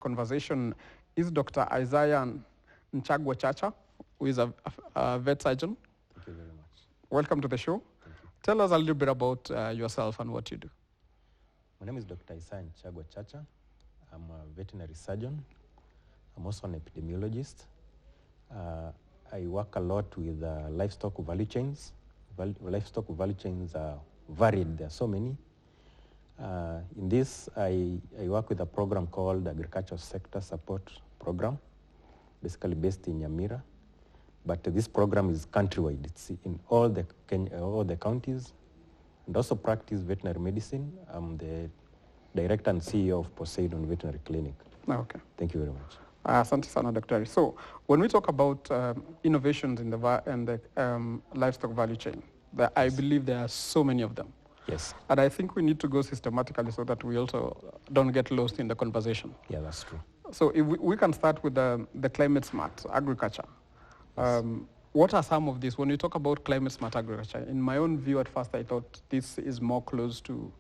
conversation is Dr. Isaiah Nchagwa Chacha, who is a vet surgeon. Thank you very much. Welcome to the show. Thank you. Tell us a little bit about yourself and what you do. My name is Dr. Isaiah Nchagwa Chacha. I'm a veterinary surgeon. I'm also an epidemiologist. I work a lot with livestock value chains. Livestock value chains are varied. There are so many. In this, I work with a program called Agricultural Sector Support Program, basically based in Nyamira. But this program is countrywide. It's in all the counties, and also practice veterinary medicine. I'm the director and CEO of Poseidon Veterinary Clinic. Okay. Thank you very much. Asante sana, Dr. So when we talk about innovations in the livestock value chain, I believe there are so many of them. Yes. And I think we need to go systematically so that we also don't get lost in the conversation. Yeah, that's true. So if we can start with the climate smart agriculture. Yes. What are some of these? When you talk about climate smart agriculture, in my own view at first I thought this is more close to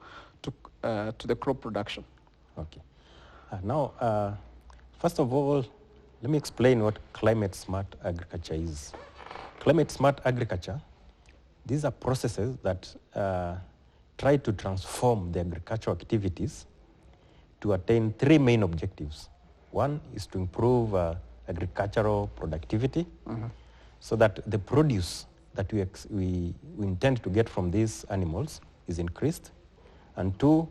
the crop production. Okay. Now, first of all, let me explain what climate smart agriculture is. Climate smart agriculture, these are processes that try to transform the agricultural activities to attain three main objectives. One is to improve agricultural productivity, so that the produce that we intend to get from these animals is increased. And two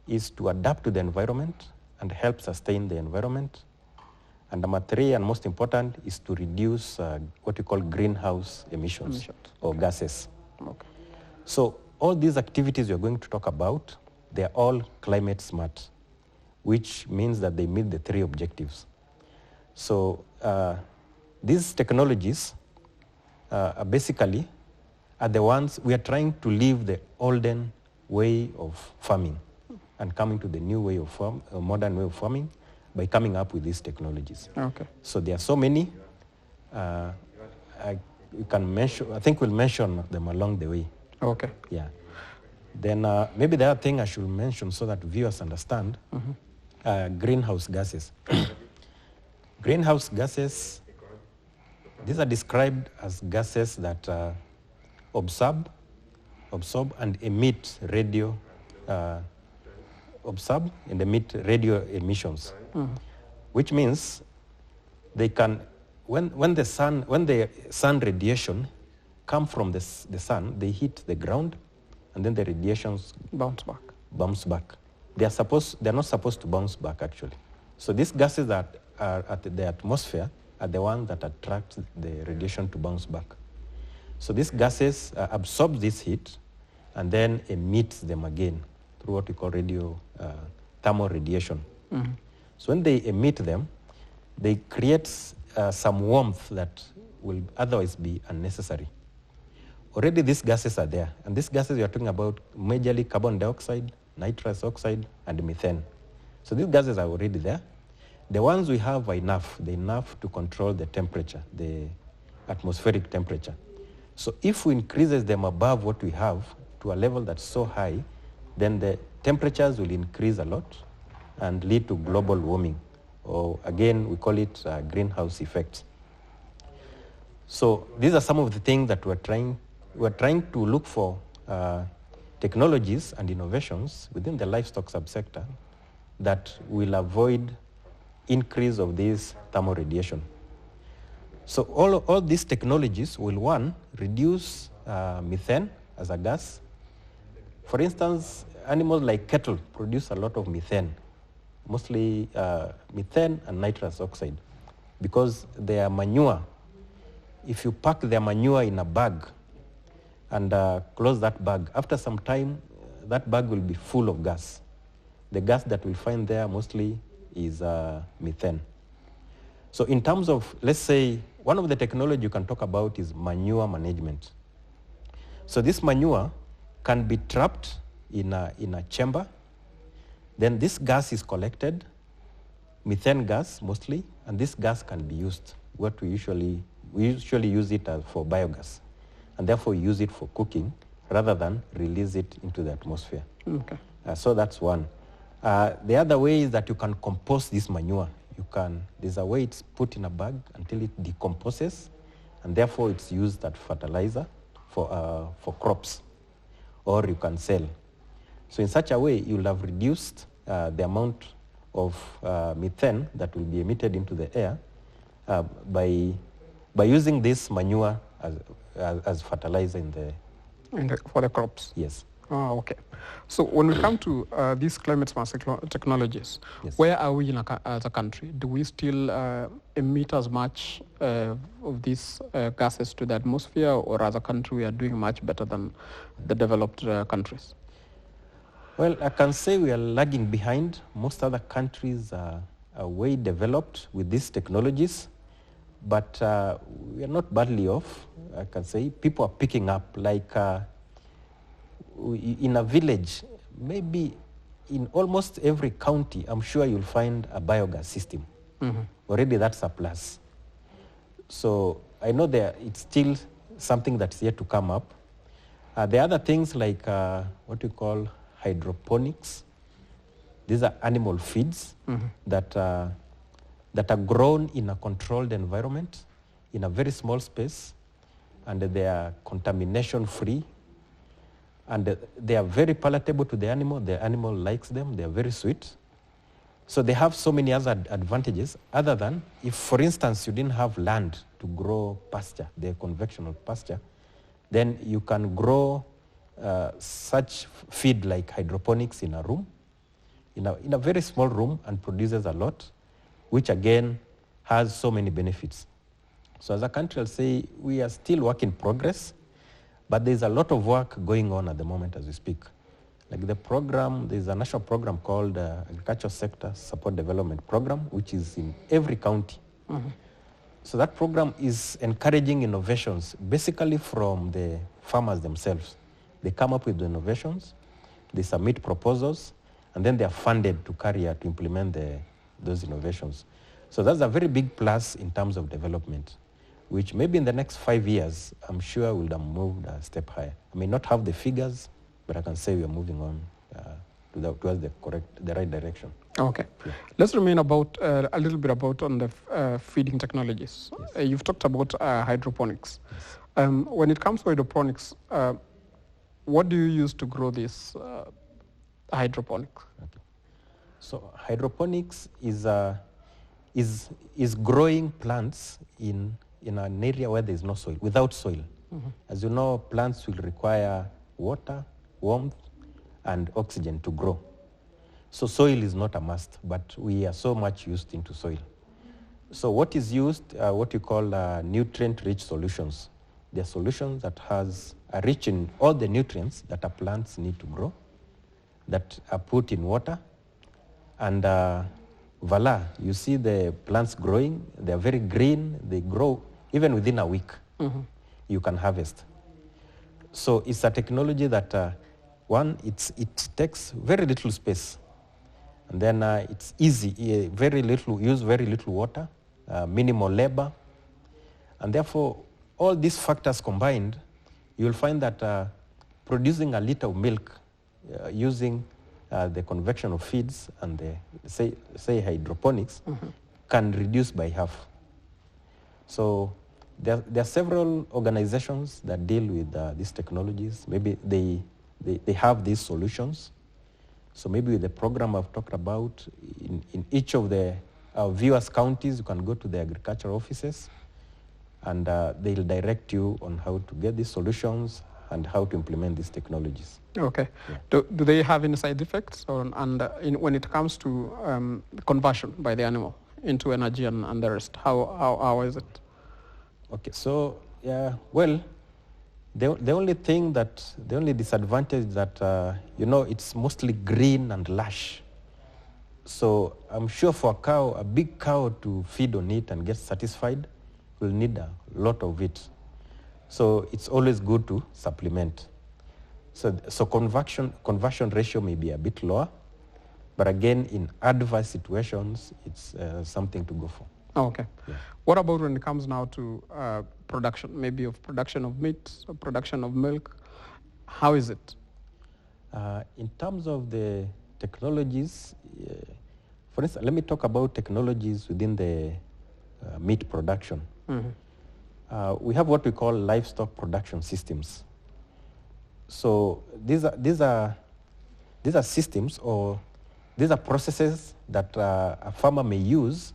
is to adapt to the environment and help sustain the environment. And number three, and most important, is to reduce what we call greenhouse emissions or gases. Okay. So all these activities we're going to talk about, they're all climate smart, which means that they meet the three objectives. So these technologies basically are the ones we are trying to leave the olden way of farming and coming to the new way of modern way of farming by coming up with these technologies. Okay. So there are so many. You can mention. I think we'll mention them along the way. Okay. Yeah. Then maybe the other thing I should mention so that viewers understand, greenhouse gases. Greenhouse gases, these are described as gases that absorb and emit radio emissions, which means they can, when the sun radiation come from the sun, they hit the ground, and then the radiations bounce back. They're not supposed to bounce back actually. So these gases that are at the atmosphere are the ones that attract the radiation to bounce back. So these gases absorb this heat and then emit them again through what we call thermal radiation. So when they emit them, they create some warmth that will otherwise be unnecessary. Already these gases are there, and these gases we are talking about majorly carbon dioxide, nitrous oxide, and methane. So these gases are already there. The ones we have are enough to control the temperature, the atmospheric temperature. So if we increase them above what we have to a level that's so high, then the temperatures will increase a lot and lead to global warming, or again, we call it greenhouse effects. So these are some of the things that we're trying to look for technologies and innovations within the livestock subsector that will avoid increase of this thermal radiation. So all these technologies will, one, reduce methane as a gas. For instance, animals like cattle produce a lot of methane, mostly methane and nitrous oxide, because their manure, if you pack their manure in a bag and close that bag, after some time, that bag will be full of gas. The gas that we find there mostly is methane. So in terms of, let's say, one of the technology you can talk about is manure management. So this manure can be trapped in a chamber. Then this gas is collected, methane gas mostly, and this gas can be used. We usually use it for biogas, and therefore use it for cooking rather than release it into the atmosphere. Okay. So that's one. The other way is that you can compost this manure. There's a way it's put in a bag until it decomposes, and therefore it's used as fertilizer for crops, or you can sell. So in such a way, you'll have reduced the amount of methane that will be emitted into the air by using this manure as fertilizer for the crops. Yes. Oh, okay. So when we come to these climate smart technologies, yes. Where are we as a country? Do we still emit as much of these gases to the atmosphere, or as a country we are doing much better than the developed countries? Well, I can say we are lagging behind. Most other countries are way developed with these technologies, but we are not badly off. I can say people are picking up, like in a village, maybe in almost every county, I'm sure you'll find a biogas system. Mm-hmm. Already that's a plus. So I know it's still something that's yet to come up. The other things like what we call hydroponics. These are animal feeds mm-hmm. that are grown in a controlled environment, in a very small space, and they are contamination-free, and they are very palatable to the animal. The animal likes them. They are very sweet. So they have so many other advantages, other than if, for instance, you didn't have land to grow pasture, the conventional pasture, then you can grow such feed like hydroponics in a room, in a very small room, and produces a lot, which again has so many benefits. So as a country, I'll say we are still work in progress, but there's a lot of work going on at the moment as we speak. Like the program, there's a national program called Agricultural Sector Support Development Program, which is in every county. Mm-hmm. So that program is encouraging innovations, basically from the farmers themselves. They come up with the innovations, they submit proposals, and then they are funded to to implement those innovations. So that's a very big plus in terms of development, which maybe in the next 5 years, I'm sure will have moved a step higher. I may not have the figures, but I can say we are moving on towards the right direction. Okay. Yeah. Let's remain about a little bit about on the feeding technologies. Yes. You've talked about hydroponics. Yes. When it comes to hydroponics, what do you use to grow this hydroponics? Okay. So hydroponics is growing plants in an area where there is no soil, without soil. Mm-hmm. As you know, plants will require water, warmth, and oxygen to grow. So soil is not a must, but we are so much used into soil. So what is used, what you call nutrient-rich solutions. They're solutions that are rich in all the nutrients that our plants need to grow, that are put in water, and voila, you see the plants growing. They're very green. They grow even within a week. Mm-hmm. You can harvest. So it's a technology that it takes very little space, and then it's easy. Use very little water, minimal labor, and therefore all these factors combined, you'll find that producing a liter of milk using the convection of feeds and say hydroponics mm-hmm. can reduce by half. So there are several organizations that deal with these technologies. Maybe they have these solutions. So maybe with the program I've talked about, in each of the viewers' counties, you can go to the agricultural offices, and they'll direct you on how to get these solutions and how to implement these technologies. Okay. Yeah. Do they have any side effects when it comes to conversion by the animal into energy and the rest? How is it? Okay. So well, the only disadvantage that it's mostly green and lush. So I'm sure for a big cow to feed on it and get satisfied, will need a lot of it. So it's always good to supplement. So conversion ratio may be a bit lower, but again, in adverse situations, it's something to go for. Oh, okay. Yeah. What about when it comes now to production, maybe of production of meat or production of milk? How is it? In terms of the technologies, for instance, let me talk about technologies within the meat production. We have what we call livestock production systems. So these are systems, or these are processes that a farmer may use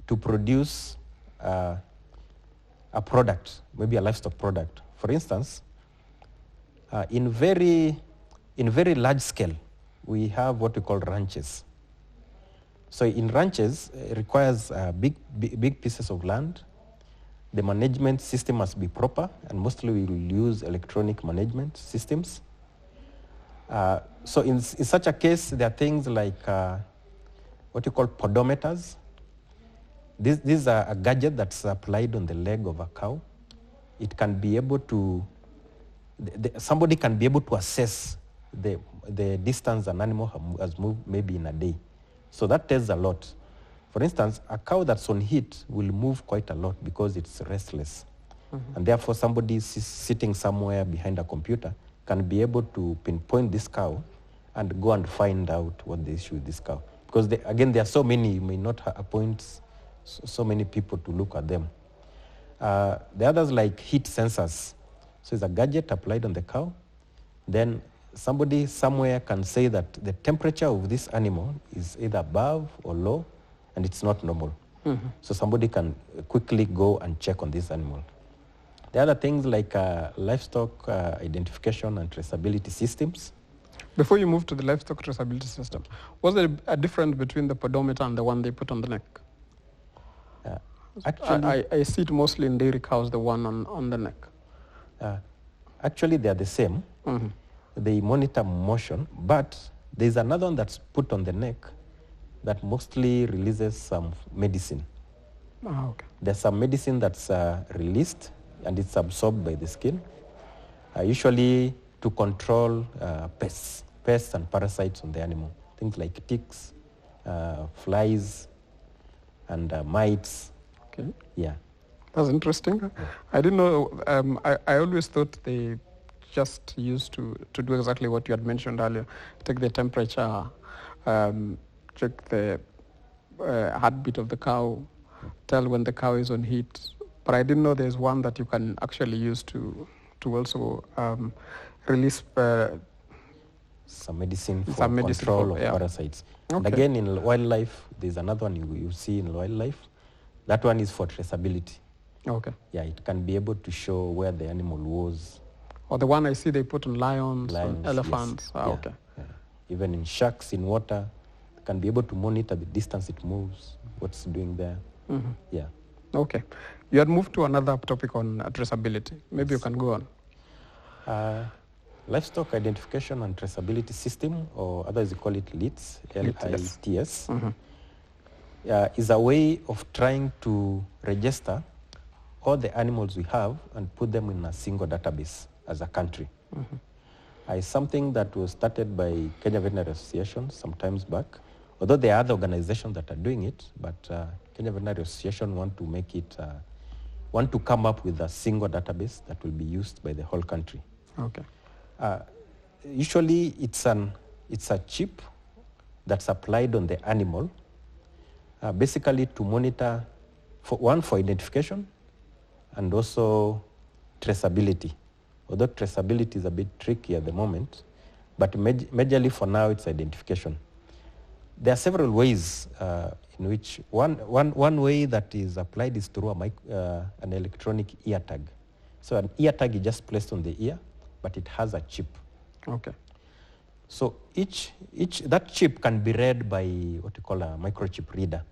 to produce a product, maybe a livestock product. For instance, in very large scale, we have what we call ranches. So in ranches, it requires big pieces of land. The management system must be proper, and mostly we will use electronic management systems. So in such a case, there are things like what you call podometers. These are a gadget that's applied on the leg of a cow. It can be able to, somebody can be able to assess the distance an animal has moved maybe in a day. So that tells a lot. For instance, a cow that's on heat will move quite a lot because it's restless. And therefore, somebody sitting somewhere behind a computer can be able to pinpoint this cow and go and find out what the issue with this cow. Because again, there are so many, you may not appoint so many people to look at them. The others like heat sensors. So it's a gadget applied on the cow. Then somebody somewhere can say that the temperature of this animal is either above or low, and it's not normal. So somebody can quickly go and check on this animal. The other things like livestock identification and traceability systems. Before you move to the livestock traceability system, was there a difference between the pedometer and the one they put on the neck? Actually, I see it mostly in dairy cows, the one on the neck. Actually, they are the same. They monitor motion, but there's another one that's put on the neck that mostly releases some medicine. Okay. There's some medicine that's released, and it's absorbed by the skin, usually to control pests and parasites on the animal. Things like ticks, flies, and mites. Okay. Yeah. That's interesting. Yeah. I didn't know. I always thought they just used to do exactly what you had mentioned earlier. Take the temperature, check the heartbeat of the cow, tell when the cow is on heat. But I didn't know there's one that you can actually use to also release some medicine for some medicine control of yeah. parasites. Okay. And again, in wildlife, there's another one you see in wildlife. That one is for traceability. Okay. Yeah, it can be able to show where the animal was. Or the one I see they put on lions and elephants. Yes. Ah, okay. Yeah. Even in sharks in water, can be able to monitor the distance it moves, what's doing there. Yeah. Okay. You had moved to another topic on traceability. Maybe you can go on. Livestock identification and traceability system, or others call it LITS, LITS, is a way of trying to register all the animals we have and put them in a single database as a country. It's something that was started by Kenya Veterinary Association some times back, although there are other organizations that are doing it, but Kenya Veterinary Association want to make it, want to come up with a single database that will be used by the whole country. Okay. Usually it's a chip that's applied on the animal, basically to monitor, for identification and also traceability. Although traceability is a bit tricky at the moment, but majorly for now it's identification. There are several ways in which one way that is applied is through an electronic ear tag. So an ear tag is just placed on the ear, but it has a chip. Okay. So that chip can be read by what you call a microchip reader.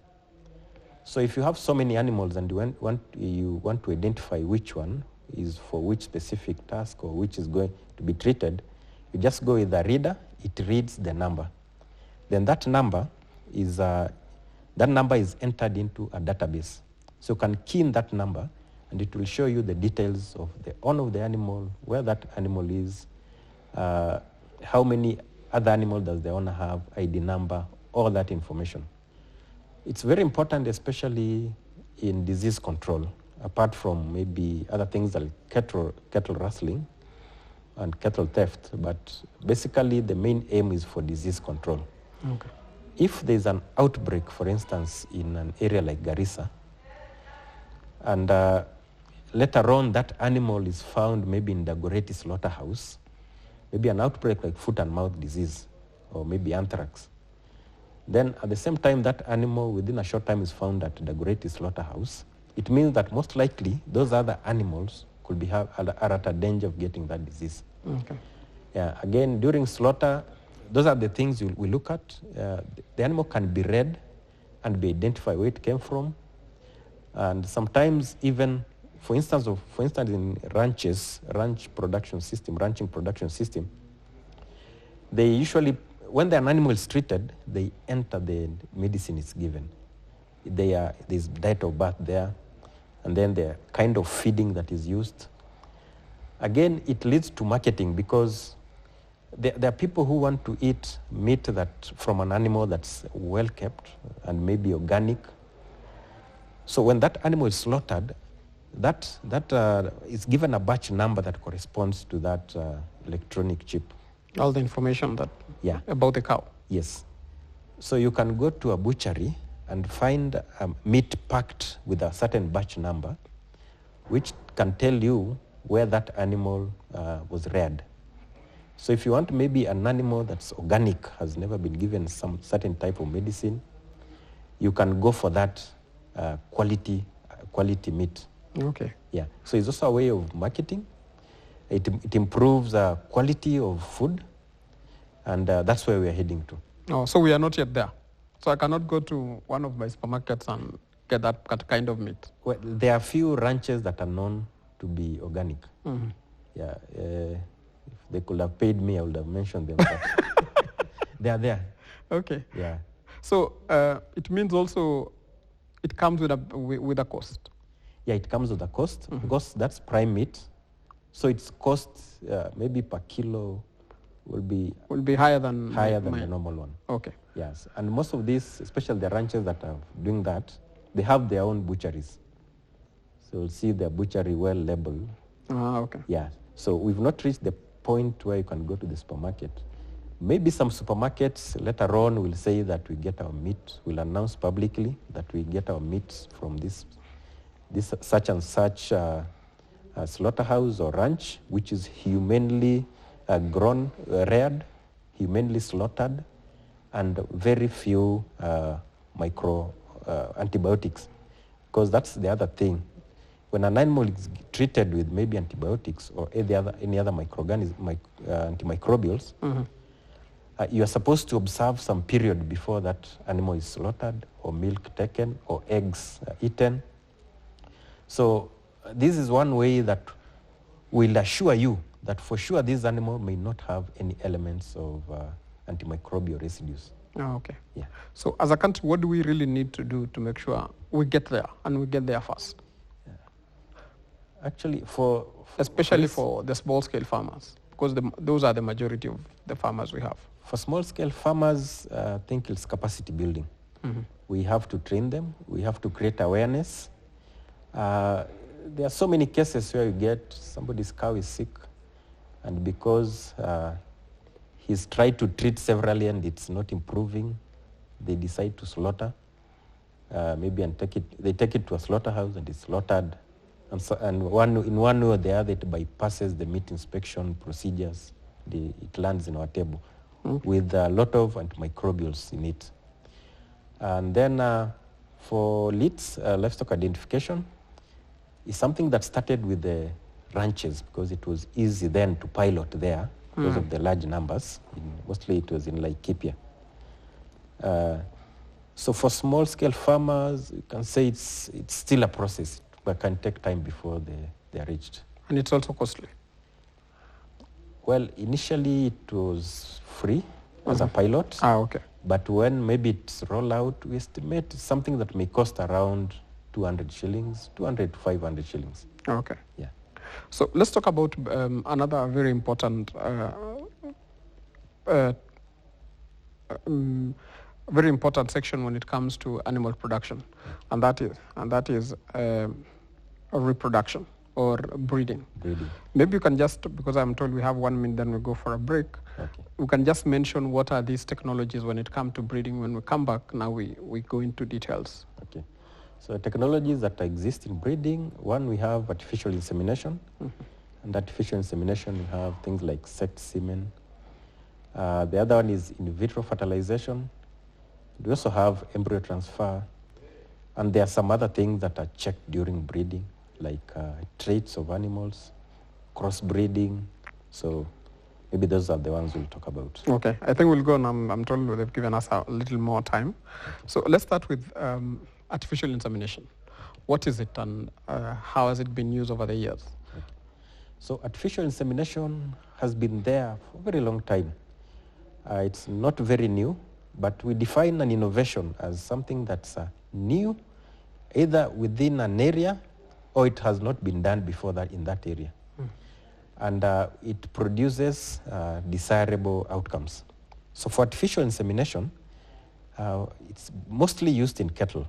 So if you have so many animals and you want to identify which one is for which specific task or which is going to be treated, you just go with the reader, it reads the number. Then that number is entered into a database. So you can key in that number and it will show you the details of the owner of the animal, where that animal is, how many other animals does the owner have, ID number, all that information. It's very important, especially in disease control, apart from maybe other things like cattle rustling. and cattle theft, but basically the main aim is for disease control. Okay. If there's an outbreak, for instance, in an area like Garissa, and later on that animal is found maybe in Dagoretti slaughterhouse, maybe an outbreak like foot and mouth disease, or maybe anthrax, then at the same time that animal within a short time is found at Dagoretti slaughterhouse, it means that most likely those other animals could be are at a danger of getting that disease. Okay. Yeah, again, during slaughter, those are the things we look at. The animal can be read and be identified where it came from. And sometimes even, for instance, in ranching production system, they usually, when an animal is treated, they enter the medicine is given. There's date of birth there, and then the kind of feeding that is used. Again, it leads to marketing because there are people who want to eat meat that from an animal that's well kept and maybe organic. So when that animal is slaughtered, that is given a batch number that corresponds to that electronic chip. All the information about the cow. Yes. So you can go to a butchery and find meat packed with a certain batch number, which can tell you where that animal was reared. So if you want maybe an animal that's organic, has never been given some certain type of medicine, you can go for that quality meat. Okay. Yeah. So it's also a way of marketing. It improves quality of food, and that's where we are heading to. Oh, so we are not yet there. So I cannot go to one of my supermarkets and get that kind of meat. Well, there are few ranches that are known to be organic. Mm-hmm. Yeah. If they could have paid me, I would have mentioned them. But they are there. Okay. Yeah. So it means also it comes with a cost. Yeah, it comes with a cost because that's prime meat. So its cost maybe per kilo will be higher than the normal one. Okay. Yes, and most of these, especially the ranchers that are doing that, they have their own butcheries. So you'll see their butchery well labeled. Okay. Yeah. So we've not reached the point where you can go to the supermarket. Maybe some supermarkets later on will say that we get our meat, will announce publicly that we get our meat from this such and such slaughterhouse or ranch, which is humanely grown, reared, humanely slaughtered, and very few micro antibiotics. Because that's the other thing. When an animal is treated with maybe antibiotics or any other antimicrobials, you are supposed to observe some period before that animal is slaughtered or milk taken or eggs eaten. So this is one way that will assure you that for sure this animal may not have any elements of antimicrobial residues. Oh, okay. Yeah. So as a country, what do we really need to do to make sure we get there and we get there fast? Actually, especially for the small-scale farmers, because those are the majority of the farmers we have. For small-scale farmers, I think it's capacity building. Mm-hmm. We have to train them. We have to create awareness. There are so many cases where you get somebody's cow is sick, and because he's tried to treat severally and it's not improving, they decide to slaughter. They take it to a slaughterhouse and it's slaughtered. And in one way or the other, it bypasses the meat inspection procedures. It lands in our table with a lot of antimicrobials in it. And then for LITs, livestock identification, is something that started with the ranches because it was easy then to pilot there because of the large numbers. Mostly it was in Laikipia. So for small-scale farmers, you can say it's still a process, but can take time before they are reached. And it's also costly? Well, initially it was free as a pilot. Okay. But when maybe it's roll out, we estimate something that may cost around 200 shillings, 200 to 500 shillings. Okay. Yeah. So let's talk about another very important section when it comes to animal production, and that is reproduction. or breeding. Breeding. Maybe you can just, because I'm told we have 1 minute, then we go for a break. Okay. We can just mention what are these technologies when it comes to breeding. When we come back, now we go into details. Okay. So technologies that exist in breeding, one, we have artificial insemination. And artificial insemination, we have things like sexed semen. The other one is in vitro fertilization. We also have embryo transfer. And there are some other things that are checked during breeding, like traits of animals, crossbreeding. So maybe those are the ones we'll talk about. Okay, I think we'll go on. I'm told they've given us a little more time. So let's start with artificial insemination. What is it and how has it been used over the years? Okay. So artificial insemination has been there for a very long time. It's not very new, but we define an innovation as something that's new, either within an area or it has not been done before that in that area. And it produces desirable outcomes. So for artificial insemination, it's mostly used in cattle.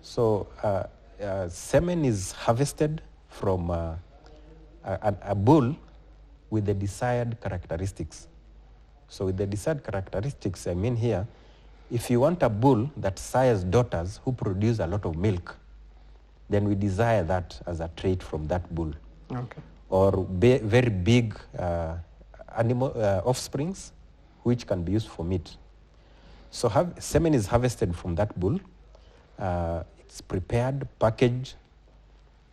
So semen is harvested from a bull with the desired characteristics. So with the desired characteristics, I mean here, if you want a bull that sires daughters who produce a lot of milk, then we desire that as a trait from that bull. Okay. Or very big animal offsprings, which can be used for meat. So semen is harvested from that bull. It's prepared, packaged,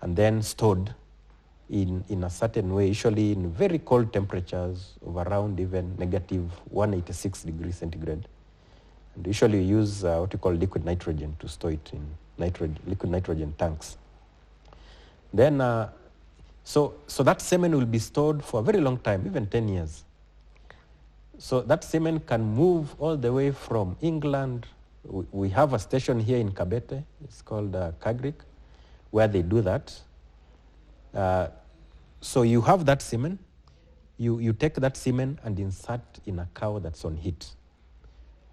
and then stored in a certain way, usually in very cold temperatures of around even negative 186 degrees centigrade. And usually we use what we call liquid nitrogen to store it in liquid nitrogen tanks. Then, so that semen will be stored for a very long time, even 10 years. So that semen can move all the way from England. We have a station here in Kabete, it's called Kagrik, where they do that. So you have that semen, you take that semen and insert in a cow that's on heat.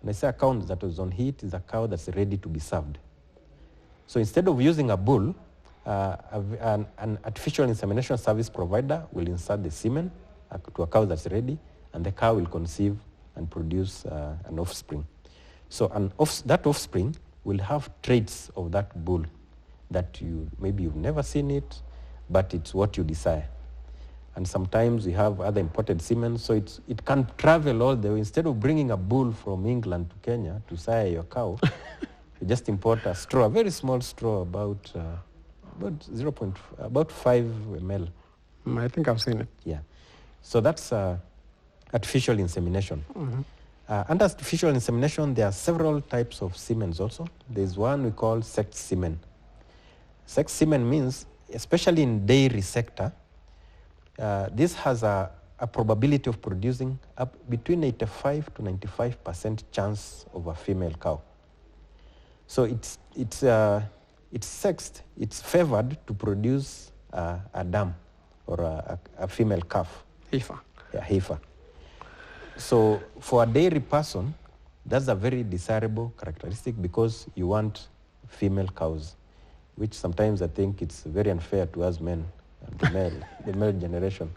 And I say a cow that was on heat is a cow that's ready to be served. So instead of using a bull, an artificial insemination service provider will insert the semen to a cow that's ready, and the cow will conceive and produce an offspring. So that offspring will have traits of that bull that maybe you've never seen it, but it's what you desire. And sometimes you have other imported semen, so it can travel all the way. Instead of bringing a bull from England to Kenya to sire your cow, you just import a straw, a very small straw, about 5 ml. I think I've seen it. Yeah. So that's artificial insemination. Under artificial insemination, there are several types of semens also. There's one we call sexed semen. Sexed semen means, especially in dairy sector, this has a probability of producing up between 85 to 95% chance of a female cow. So it's sexed, it's favored to produce a dam or a female calf. Heifer. Yeah, heifer. So for a dairy person, that's a very desirable characteristic because you want female cows, which sometimes I think it's very unfair to us men, the male generation.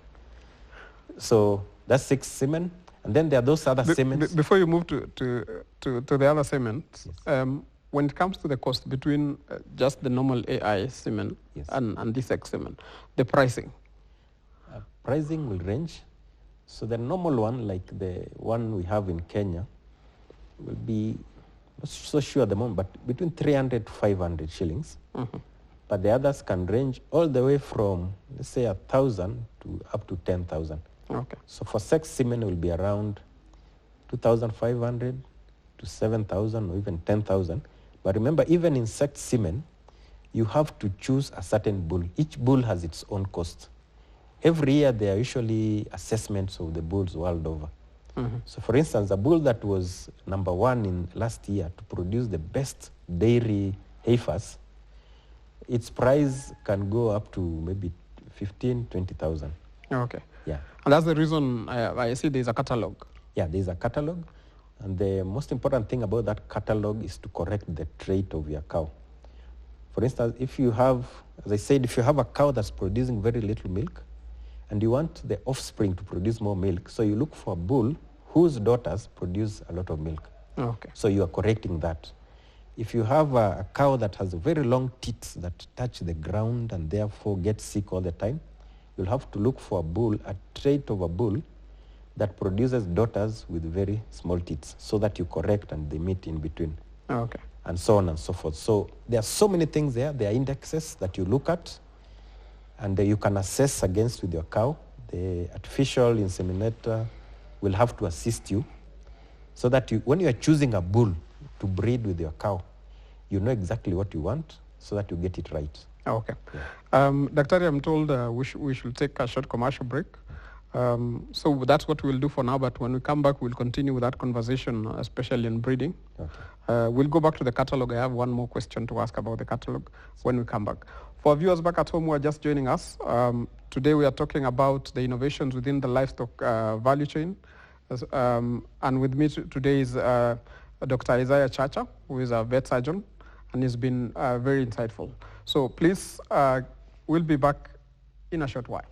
So that's sexed semen. And then there are those other semens. Before you move to the other semens, yes. When it comes to the cost between just the normal AI semen, yes, and this sexed semen, the pricing? Pricing will range. So the normal one, like the one we have in Kenya, will be, not so sure at the moment, but between 300 to 500 shillings. But the others can range all the way from, let's say, 1,000 to up to 10,000. Okay. So for sexed semen, it will be around 2,500 to 7,000 or even 10,000. But remember, even in sexed semen, you have to choose a certain bull. Each bull has its own cost. Every year, there are usually assessments of the bulls world over. So for instance, a bull that was number 1 in last year to produce the best dairy heifers, its price can go up to maybe 15,000, 20,000. Okay. Yeah. And that's the reason I see there's a catalog. Yeah, there's a catalog. And the most important thing about that catalog is to correct the trait of your cow. For instance, if you have, as I said, if you have a cow that's producing very little milk and you want the offspring to produce more milk, so you look for a bull whose daughters produce a lot of milk. Okay. So you are correcting that. If you have a cow that has very long teats that touch the ground and therefore get sick all the time, you'll have to look for a bull, a trait of a bull that produces daughters with very small teats, so that you correct and they meet in between. Okay. And so on and so forth. So there are so many things there. There are indexes that you look at and you can assess against with your cow. The artificial inseminator will have to assist you so that when you are choosing a bull to breed with your cow, you know exactly what you want so that you get it right. Okay. Yeah. Daktari, I'm told we should take a short commercial break. So that's what we'll do for now, but when we come back, we'll continue with that conversation, especially in breeding. Okay. We'll go back to the catalog. I have one more question to ask about the catalog when we come back. For viewers back at home who are just joining us, today we are talking about the innovations within the livestock value chain. And with me today is Dr. Isaiah Chacha, who is a vet surgeon, and he's been very insightful. So please, we'll be back in a short while.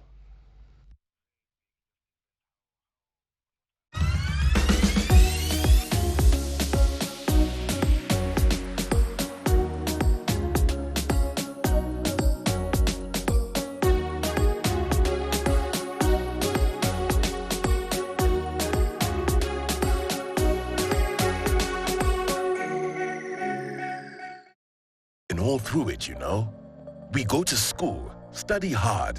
All through it, you know. We go to school, study hard,